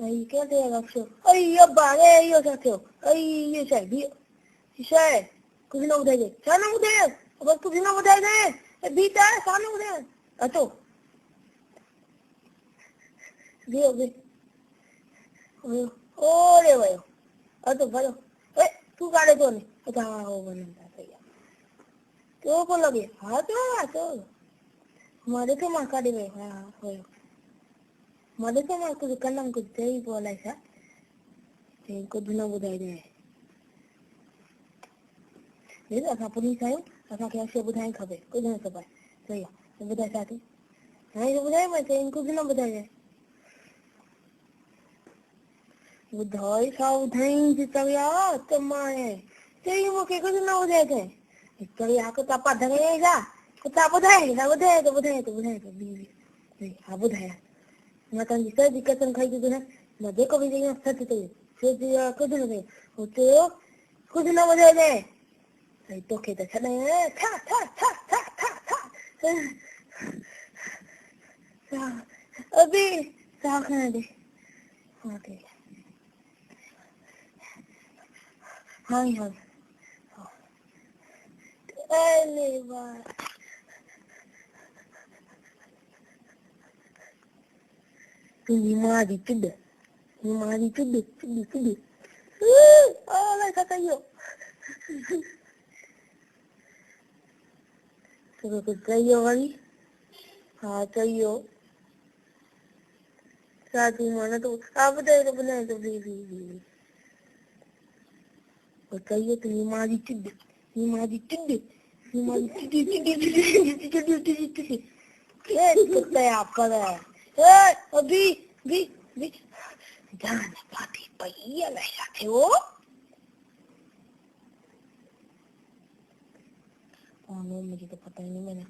Ay, ¿qué te hago? Ay, yo pagué, yo saqueo. Ay, yo sabía. Si sé, कुछ ना उठाइए, सामने उठाइए, अब कुछ ना उठाए दे, बीता है सामने उठाए, अतो, दियो भी, ओरे भाई, अतो भाई, तू काढ़े तो नहीं, अच्छा वो बनता है यार, तो को लगे, हाँ तो, हमारे तो माँ काढ़े भाई, हाँ भाई, हमारे तो माँ कुछ करना कुछ चाहिए बोला ऐसा, कुछ ना उठाए दे, ये असा पुलिस आयो, असा क्या से बुधाई खबे, कुछ ना सब है, सही है, तो बुधाई साथी, हाँ ये बुधाई मैं तो इनको भी ना बुधाई है, बुधाई साव बुधाई जितने यार तुम्हारे, सही वो क्या कुछ ना बुधाई थे, इतने यार को तापा धरेगा, को तापा धरेगा, बुधाई तो बीवी, सही हाँ बुधाई, मैं तो जिससे दिक्कत संखाई तो ना, मैं देखो भी नहीं सच तो, फिर दिया कुछ ना दे, तो कुछ ना बुधाई दे, सही तो कहते चले हैं, था था था था था था, अभी साख ना दे, हाँ ठीक है, हाँ हाँ, अरे वाह, तू निमादी चिड़, ऐसा कहियो, तो कुछ कहियो भाई, हाँ कहियो, साथी माना तो, आप बताए तो भी, और कहियो तो निमादी चिड़, ये कुत्ता है आपका है, अभी भी जान पाती पहिया वैसा थे वो, मुझे तो पता ही नहीं मैंने